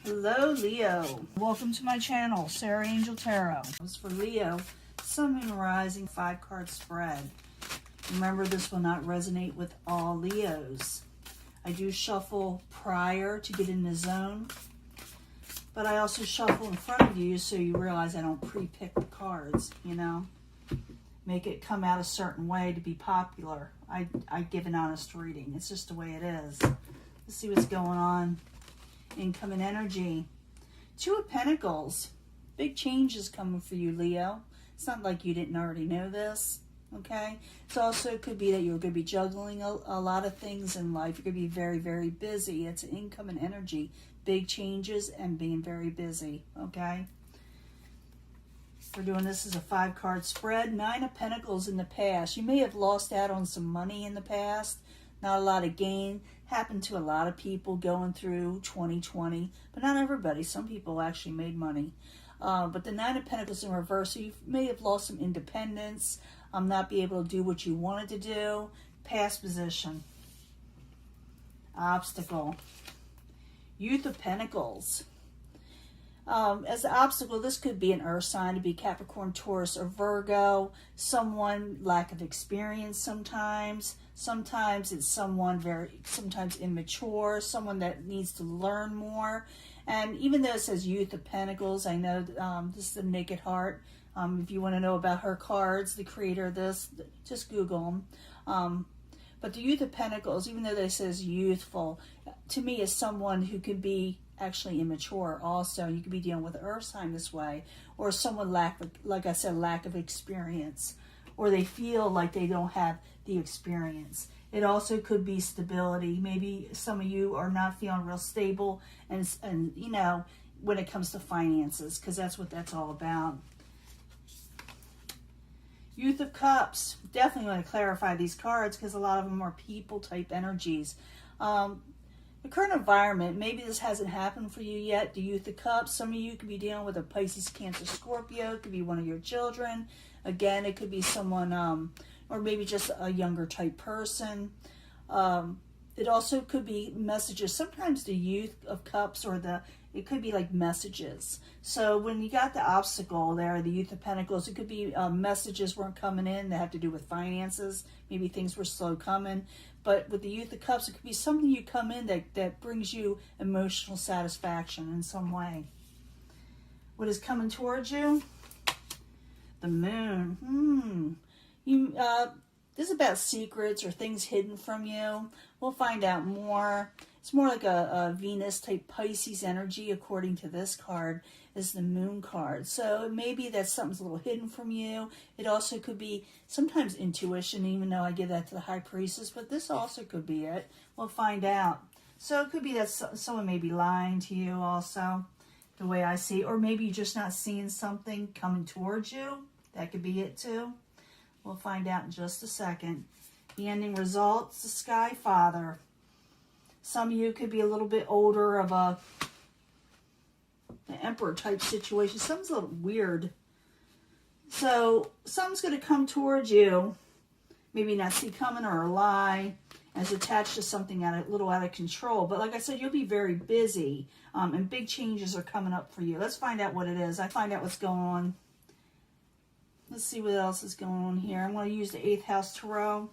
Hello, Leo. Welcome to my channel, Sarah Angel Tarot. This is for Leo, Sun, Moon, Rising, 5-card spread. Remember, this will not resonate with all Leos. I do shuffle prior to get in the zone, but I also shuffle in front of you so you realize I don't pre-pick the cards, you know. Make it come out a certain way to be popular. I give an honest reading. It's just the way it is. Let's see what's going on. Incoming energy. 2 of Pentacles. Big changes coming for you, Leo. It's not like you didn't already know this, okay? It also could be that you're going to be juggling a lot of things in life. You're going to be very, very busy. It's an incoming energy. Big changes and being very busy, okay? We're doing this as a 5-card spread. 9 of Pentacles in the past. You may have lost out on some money in the past. Not a lot of gain. Happened to a lot of people going through 2020, but not everybody. Some people actually made money. But the 9 of Pentacles in reverse, so you may have lost some independence, not be able to do what you wanted to do. Past position. Obstacle. Youth of Pentacles. As an obstacle, this could be an earth sign, to be Capricorn, Taurus, or Virgo. Someone lack of experience sometimes. Sometimes it's someone sometimes immature, someone that needs to learn more. And even though it says Youth of Pentacles, I know this is the Naked Heart. If you want to know about her cards, the creator of this, just Google them. But the Youth of Pentacles, even though it says youthful, to me is someone who could be actually immature also. You could be dealing with earth sign this way, or someone like I said, lack of experience, or they feel like they don't have the experience. It also could be stability. Maybe some of you are not feeling real stable and you know, when it comes to finances, because that's what that's all about. Youth of Cups. Definitely want to clarify these cards because a lot of them are people type energies. The current environment, maybe this hasn't happened for you yet, the Youth of Cups. Some of you could be dealing with a Pisces, Cancer, Scorpio. It could be one of your children. Again, it could be someone, or maybe just a younger type person. It also could be messages. Sometimes the Youth of Cups it could be like messages. So when you got the obstacle there, the Youth of Pentacles, it could be messages weren't coming in that have to do with finances. Maybe things were slow coming. But with the Youth of Cups, it could be something you come in that brings you emotional satisfaction in some way. What is coming towards you? The Moon. This is about secrets or things hidden from you. We'll find out more. It's more like a Venus type Pisces energy, according to this card, is the Moon card. So maybe that something's a little hidden from you. It also could be sometimes intuition, even though I give that to the High Priestess, but this also could be it. We'll find out. So it could be that someone may be lying to you also, the way I see it. Or maybe you're just not seeing something coming towards you. That could be it too. We'll find out in just a second. The ending results, the Sky Father. Some of you could be a little bit older of an Emperor type situation. Something's a little weird. So something's going to come towards you, maybe not see coming or a lie, and it's attached to something a little out of control. But like I said, you'll be very busy, and big changes are coming up for you. Let's find out what it is. I find out what's going on. Let's see what else is going on here. I'm going to use the 8th House Tarot.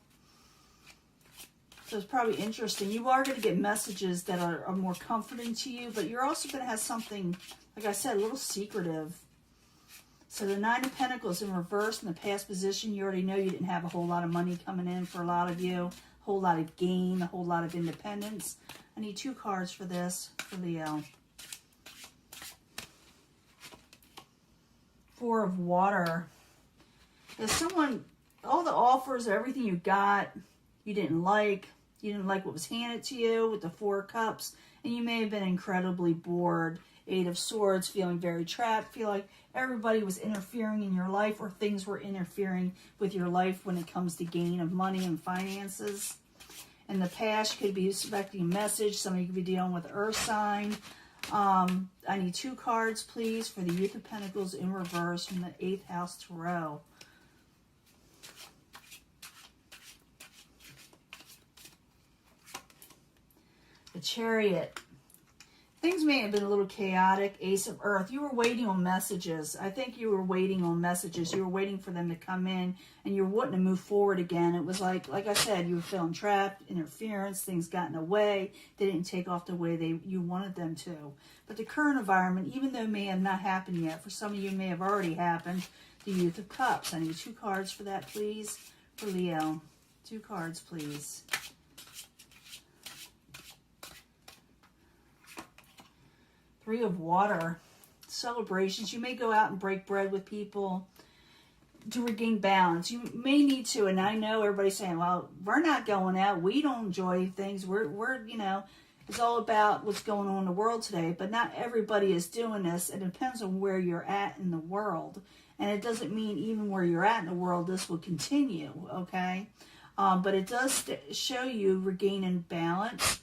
So it's probably interesting. You are going to get messages that are more comforting to you, but you're also going to have something, like I said, a little secretive. So the 9 of Pentacles in reverse in the past position, you already know you didn't have a whole lot of money coming in for a lot of you, a whole lot of gain, a whole lot of independence. I need 2 cards for this, for Leo. 4 of Water. There's someone, all the offers, everything you got, you didn't like. You didn't like what was handed to you with the 4 of Cups. And you may have been incredibly bored. 8 of Swords, feeling very trapped. Feel like everybody was interfering in your life, or things were interfering with your life when it comes to gain of money and finances. In the past, you could be expecting a message. Somebody could be dealing with Earth sign. I need 2 cards, please, for the Youth of Pentacles in reverse from the 8th House Tarot. The Chariot. Things may have been a little chaotic. Ace of Earth. You were waiting on messages. I think you were waiting on messages. You were waiting for them to come in, and you were wanting to move forward again. It was like I said, you were feeling trapped, interference, things got in the way. They didn't take off the way you wanted them to. But the current environment, even though it may have not happened yet, for some of you it may have already happened, the Youth of Cups. I need 2 cards for that, please, for Leo. 2 cards, please. Three of Water. Celebrations. You may go out and break bread with people to regain balance. You may need to, and I know everybody's saying, well, we're not going out. We don't enjoy things. We're you know, it's all about what's going on in the world today, but not everybody is doing this. It depends on where you're at in the world. And it doesn't mean even where you're at in the world, this will continue, okay? But it does show you regaining balance,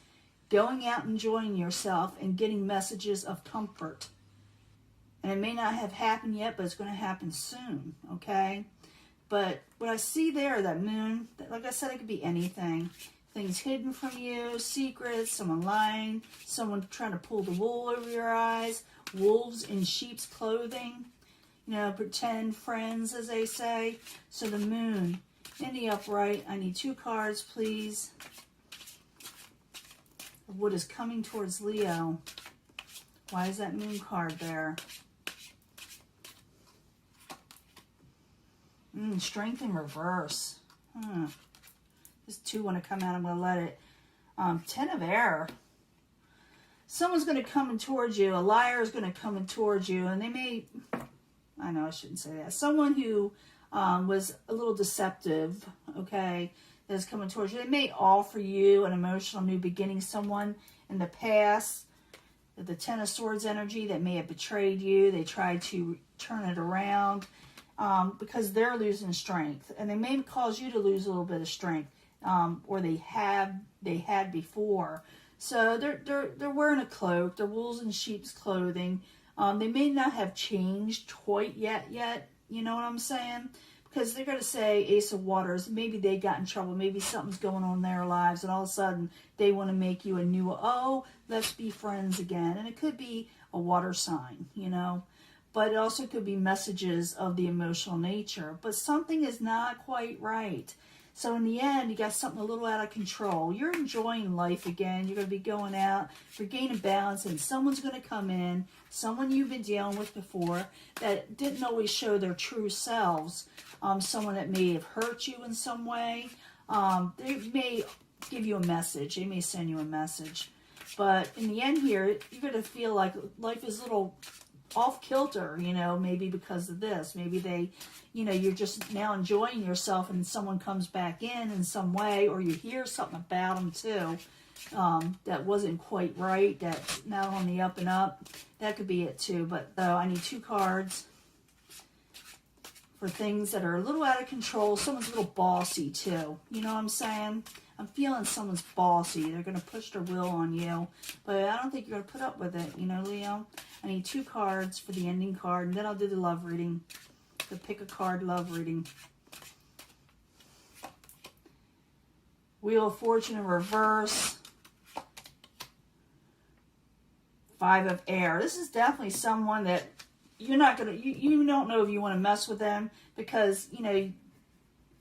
going out, enjoying yourself, and getting messages of comfort. And it may not have happened yet, but it's going to happen soon, okay? But what I see there, that moon, like I said, it could be anything. Things hidden from you, secrets, someone lying, someone trying to pull the wool over your eyes, wolves in sheep's clothing, you know, pretend friends, as they say. So the moon in the upright. I need 2 cards, please. What is coming towards Leo? Why is that moon card there? Strength in reverse. This 2 want to come out. I'm going to let it. 10 of Air. Someone's going to come in towards you. A liar is going to come in towards you. And they may... I know I shouldn't say that. Someone who was a little deceptive, okay, that is coming towards you. They may offer you an emotional new beginning. Someone in the past, the 10 of Swords energy, that may have betrayed you. They tried to turn it around because they're losing strength. And they may cause you to lose a little bit of strength, or they had before. So they're wearing a cloak. They're wolves in sheep's clothing. They may not have changed quite yet, you know what I'm saying? Because they're going to say Ace of Waters, maybe they got in trouble, maybe something's going on in their lives, and all of a sudden they want to make you a new, oh, let's be friends again. And it could be a water sign, you know, but it also could be messages of the emotional nature. But something is not quite right. So in the end, you got something a little out of control. You're enjoying life again. You're going to be going out, regaining balance, and someone's going to come in, someone you've been dealing with before that didn't always show their true selves, someone that may have hurt you in some way. They may give you a message. They may send you a message. But in the end here, you're going to feel like life is a little off kilter, you know, maybe because of this. Maybe they, you know, you're just now enjoying yourself and someone comes back in some way, or you hear something about them too that wasn't quite right, that's now on the up and up. That could be it too. But I need 2 cards for things that are a little out of control. Someone's a little bossy too. You know what I'm saying? I'm feeling someone's bossy. They're going to push their will on you. But I don't think you're going to put up with it, you know, Leo? I need 2 cards for the ending card, and then I'll do the love reading. The pick a card love reading. Wheel of Fortune in reverse. 5 of Air. This is definitely someone that you're not going to, you don't know if you want to mess with them because, you know,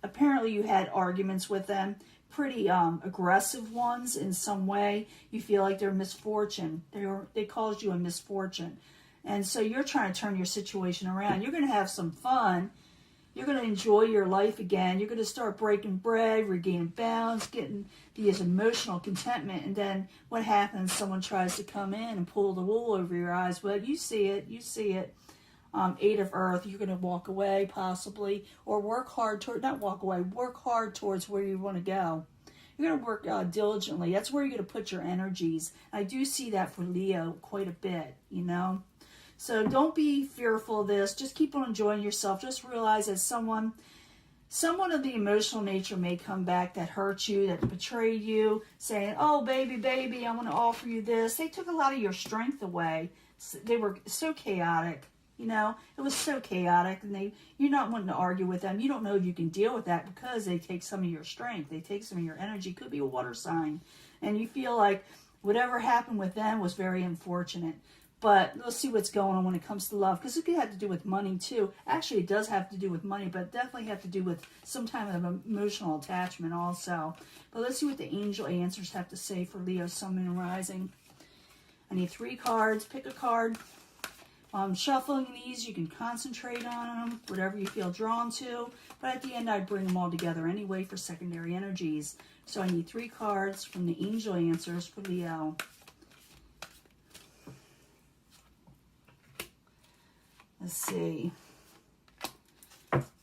apparently you had arguments with them. Pretty aggressive ones in some way. You feel like they're misfortune. They caused you a misfortune. And so you're trying to turn your situation around. You're going to have some fun. You're going to enjoy your life again. You're going to start breaking bread, regaining balance, getting this emotional contentment. And then what happens? Someone tries to come in and pull the wool over your eyes. Well, you see it. You see it. 8 of Earth, you're going to walk away possibly, or work hard toward, not walk away, work hard towards where you want to go. You're going to work diligently. That's where you're going to put your energies. I do see that for Leo quite a bit, you know. So don't be fearful of this. Just keep on enjoying yourself. Just realize that someone of the emotional nature may come back that hurt you, that betrayed you, saying, oh, baby, I want to offer you this. They took a lot of your strength away. They were so chaotic. You know, it was so chaotic, and you're not wanting to argue with them. You don't know if you can deal with that because they take some of your strength. They take some of your energy. Could be a water sign. And you feel like Whatever happened with them was very unfortunate. But let's see what's going on when it comes to love, because it could have to do with money too. Actually, it does have to do with money, but it definitely have to do with some kind of emotional attachment also. But let's see what the angel answers have to say for Leo, Sun, Moon, and Rising. I need 3 cards. Pick a card. While I'm shuffling these, you can concentrate on them, whatever you feel drawn to. But at the end, I bring them all together anyway for secondary energies. So I need 3 cards from the angel answers for Leo. Let's see.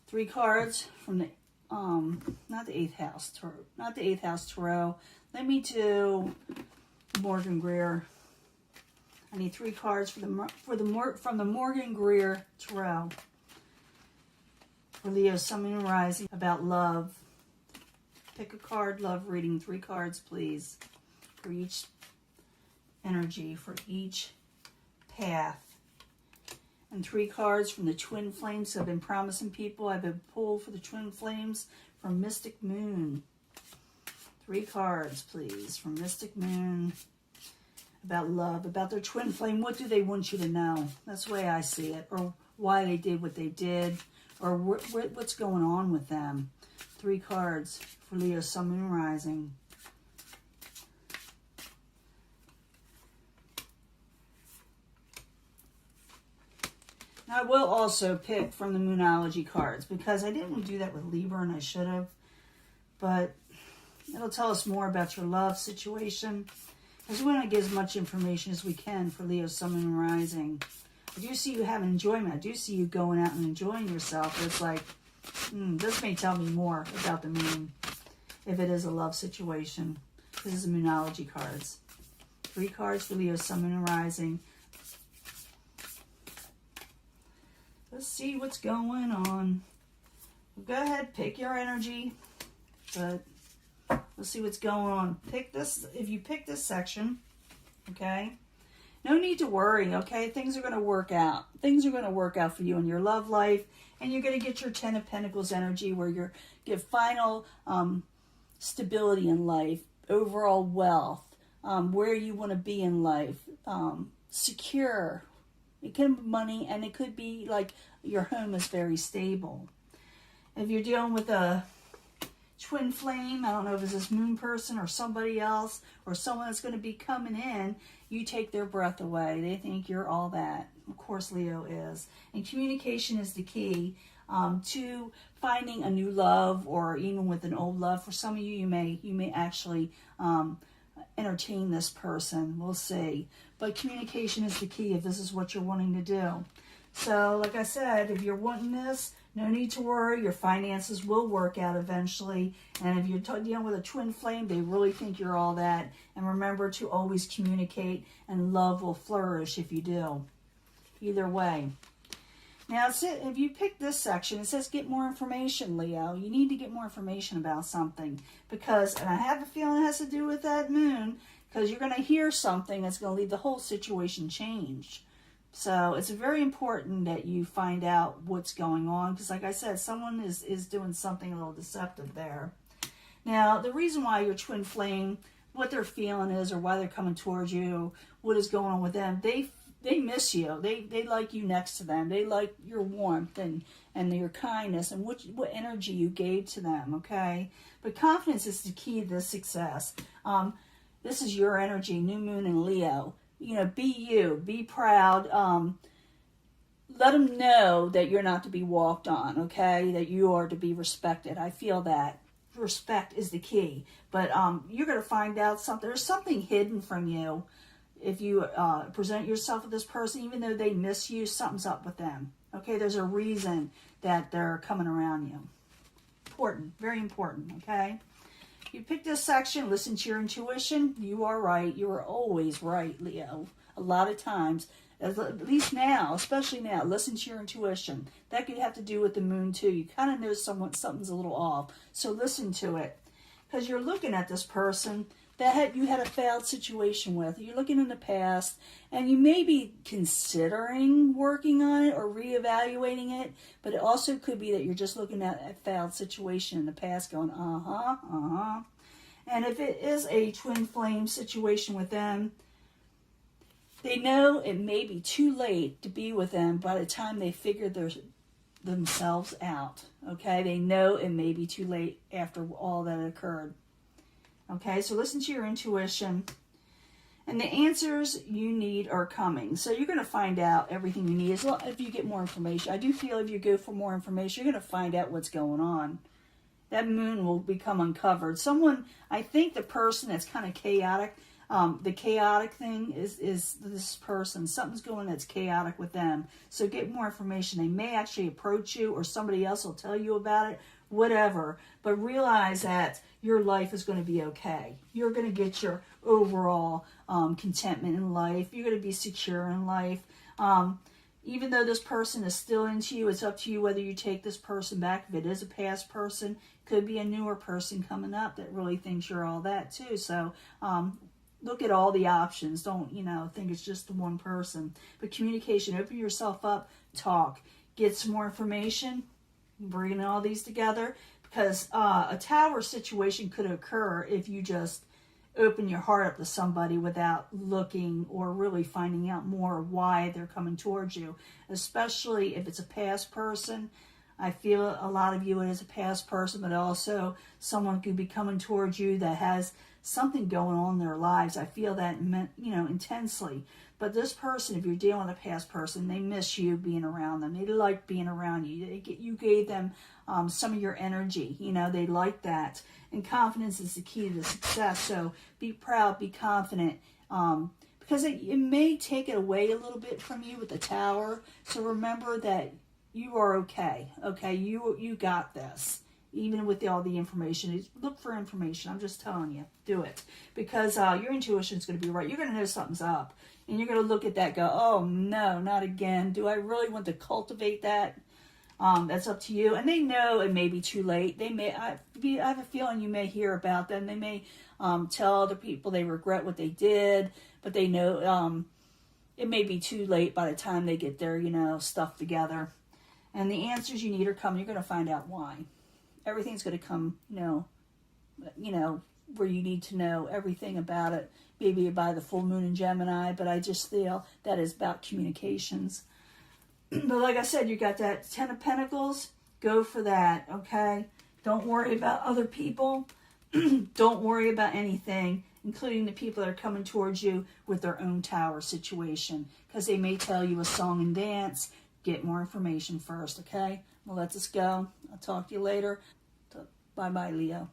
3 cards from the not the 8th house, not the 8th house Tarot. Let me do Morgan Greer. I need 3 cards from the Morgan Greer Tarot for Leo, Sun, Moon, and Rising about love. Pick a card, love reading. 3 cards, please, for each energy, for each path. And 3 cards from the Twin Flames. I've been promising people I've been pulled for the Twin Flames from Mystic Moon. 3 cards, please, from Mystic Moon about love, about their twin flame. What do they want you to know? That's the way I see it. Or why they did what they did. Or what's going on with them. 3 cards for Leo, Sun, Moon, and Rising. I will also pick from the Moonology cards because I didn't do that with Libra and I should have. But it'll tell us more about your love situation. Because we want to get as much information as we can for Leo, Sun, Moon, and Rising. I do see you having enjoyment. I do see you going out and enjoying yourself. But it's like, this may tell me more about the moon if it is a love situation. This is the Moonology cards. 3 cards for Leo, Sun, Moon, and Rising. Let's see what's going on. Go ahead, pick your energy. But let's see what's going on. Pick this. If you pick this section, okay, no need to worry, okay? Things are going to work out. Things are going to work out for you in your love life. And you're going to get your 10 of Pentacles energy where you get final stability in life, overall wealth, where you want to be in life, secure. It could be money, and it could be like your home is very stable. If you're dealing with a twin flame, I don't know if it's this moon person or somebody else or someone that's going to be coming in, you take their breath away. They think you're all that. Of course, Leo is. And communication is the key to finding a new love, or even with an old love. For some of you, you may actually entertain this person. We'll see. But communication is the key if this is what you're wanting to do. So, like I said, if you're wanting this, no need to worry. Your finances will work out eventually. And if you're dealing with a twin flame, they really think you're all that. And remember to always communicate, and love will flourish if you do. Either way. Now, if you pick this section, it says get more information, Leo. You need to get more information about something. Because, and I have a feeling it has to do with that moon, because you're going to hear something that's going to leave the whole situation changed. So it's very important that you find out what's going on. Because like I said, someone is doing something a little deceptive there. Now, the reason why your twin flame, what they're feeling is, or why they're coming towards you, what is going on with them, they miss you. They like you next to them. They like your warmth and your kindness and what energy you gave to them, okay? But confidence is the key to this success. This is your energy, new moon in Leo. You know, be you. Be proud. Let them know that you're not to be walked on, okay? That you are to be respected. I feel that. Respect is the key. But you're going to find out something. There's something hidden from you. If you present yourself with this person, even though they miss you, something's up with them. Okay, there's a reason that they're coming around you. Important, very important, okay? You pick this section, listen to your intuition. You are right. You are always right, Leo. A lot of times, at least now, especially now, listen to your intuition. That could have to do with the moon too. You kind of know something's a little off. So listen to it. Because you're looking at this person that you had a failed situation with. You're looking in the past, and you may be considering working on it or reevaluating it, but it also could be that you're just looking at a failed situation in the past going, and And if it is a twin flame situation with them, they know it may be too late to be with them by the time they figure themselves out. Okay, they know it may be too late after all that occurred. Okay, so listen to your intuition. And the answers you need are coming. So you're going to find out everything you need as well if you get more information. I do feel if you go for more information, you're going to find out what's going on. That moon will become uncovered. Someone, I think the person that's kind of chaotic, the chaotic thing is this person. Something's going on that's chaotic with them. So get more information. They may actually approach you or somebody else will tell you about it, whatever. But realize that your life is going to be okay. You're going to get your overall contentment in life. You're going to be secure in life. Even though this person is still into you, it's up to you whether you take this person back. If it is a past person, could be a newer person coming up that really thinks you're all that too. So look at all the options. Don't, think it's just the one person. But communication, open yourself up, talk, get some more information, bringing all these together. Because a tower situation could occur if you just open your heart up to somebody without looking or really finding out more why they're coming towards you. Especially if it's a past person. I feel a lot of you it is a past person, but also someone could be coming towards you that has something going on in their lives. I feel that, intensely. But this person, if you're dealing with a past person, they miss you being around them. They like being around you. You gave them some of your energy. They like that. And confidence is the key to the success. So be proud, be confident. Because it may take it away a little bit from you with the tower. So remember that you are okay. Okay, you got this. Even with all the information, look for information. I'm just telling you, do it. Because your intuition is going to be right. You're going to know something's up. And you're going to look at that go, oh, no, not again. Do I really want to cultivate that? That's up to you. And they know it may be too late. I have a feeling you may hear about them. They may tell other people they regret what they did. But they know it may be too late by the time they get their, stuff together. And the answers you need are coming. You're going to find out why. Everything's going to come, where you need to know everything about it. Maybe by the full moon in Gemini, but I just feel that is about communications. But like I said, you got that 10 of Pentacles. Go for that, okay? Don't worry about other people. Don't worry about anything, including the people that are coming towards you with their own tower situation. Because they may tell you a song and dance. Get more information first, okay? Well, let us go. I'll talk to you later. Bye-bye, Leo.